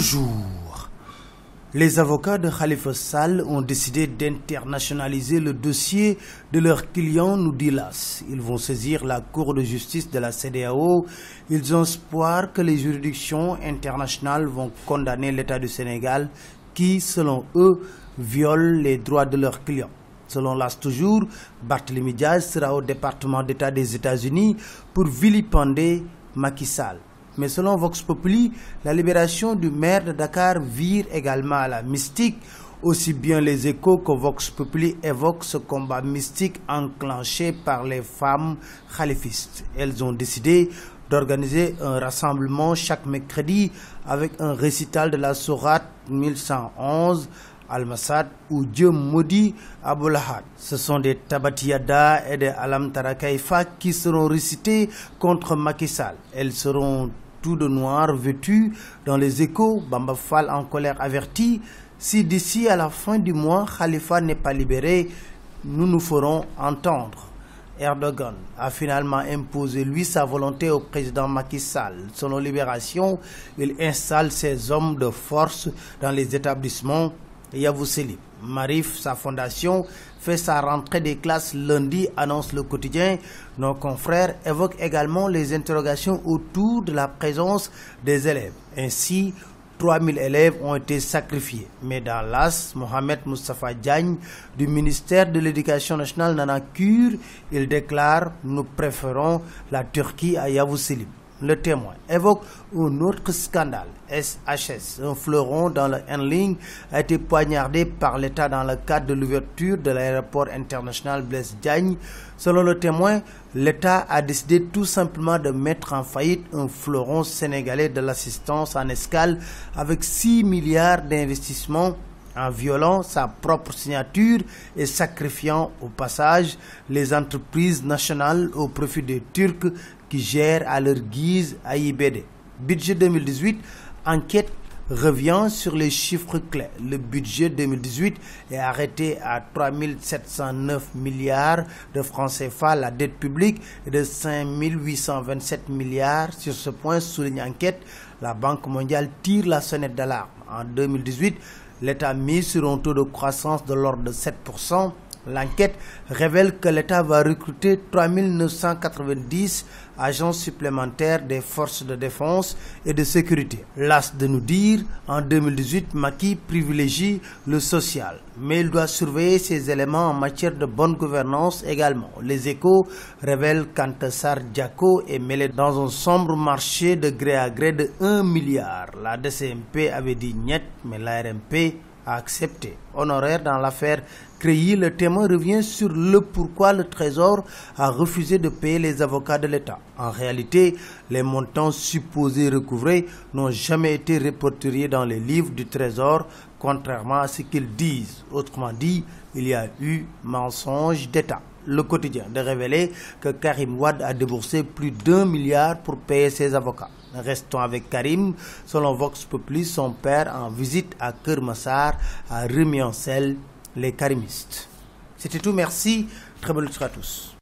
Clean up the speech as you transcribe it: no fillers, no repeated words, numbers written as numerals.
jour. Les avocats de Khalifa Sall ont décidé d'internationaliser le dossier de leurs clients, nous dit l'AS. Ils vont saisir la Cour de justice de la CEDEAO. Ils ont espoir que les juridictions internationales vont condamner l'État du Sénégal qui, selon eux, viole les droits de leurs clients. Selon l'AS toujours, Barthélémy Diaz sera au département d'État des États-Unis pour vilipender Macky Sall. Mais selon Vox Populi, la libération du maire de Dakar vire également à la mystique. Aussi bien les Échos que Vox Populi évoquent ce combat mystique enclenché par les femmes khalifistes. Elles ont décidé d'organiser un rassemblement chaque mercredi avec un récital de la sourate 1111 Al-Masad ou Dieu maudit Abou Lahad. Ce sont des Tabatiyada et des Alam Tara Kaifa qui seront récités contre Macky Sall. Elles seront tout de noir vêtues. Dans les Échos, Bamba Fall en colère avertit: si d'ici à la fin du mois Khalifa n'est pas libéré, nous nous ferons entendre. Erdogan a finalement imposé lui sa volonté au président Macky Sall. Selon Libération, il installe ses hommes de force dans les établissements Yavuz Selim. Marif, sa fondation, fait sa rentrée des classes lundi, annonce le quotidien. Nos confrères évoquent également les interrogations autour de la présence des élèves. Ainsi, 3000 élèves ont été sacrifiés. Mais dans l'AS, Mohamed Moustapha Diagne du ministère de l'Éducation nationale n'en a cure. Il déclare: nous préférons la Turquie à Yavuz Selim. Le Témoin évoque un autre scandale. SHS, un fleuron dans le handling, a été poignardé par l'État dans le cadre de l'ouverture de l'aéroport international Blaise Diagne. Selon Le Témoin, l'État a décidé tout simplement de mettre en faillite un fleuron sénégalais de l'assistance en escale avec 6 milliards d'investissements, en violant sa propre signature et sacrifiant au passage les entreprises nationales au profit des Turcs qui gèrent à leur guise AIBD. Budget 2018, enquête revient sur les chiffres clés. Le budget 2018 est arrêté à 3709 milliards de francs CFA. La dette publique est de 5827 milliards. Sur ce point, souligne enquête, la Banque mondiale tire la sonnette d'alarme. En 2018, l'État mise sur un taux de croissance de l'ordre de 7%. L'enquête révèle que l'État va recruter 3990 agents supplémentaires des forces de défense et de sécurité. Las de nous dire, en 2018, Macky privilégie le social, mais il doit surveiller ces éléments en matière de bonne gouvernance également. Les Échos révèlent qu'Antassar Diako est mêlé dans un sombre marché de gré à gré de 1 milliard. La DCMP avait dit niet, mais l'ARMP a accepté. Honoraire dans l'affaire Créy, Le Témoin revient sur le pourquoi le Trésor a refusé de payer les avocats de l'État. En réalité, les montants supposés recouvrés n'ont jamais été répertoriés dans les livres du Trésor, contrairement à ce qu'ils disent. Autrement dit, il y a eu mensonge d'État. Le Quotidien de révéler que Karim Wade a déboursé plus d'1 milliard pour payer ses avocats. Restons avec Karim. Selon Vox Populi, son père, en visite à Keur Massar, a remis en selle les karimistes. C'était tout, merci. Très bonne lecture à tous.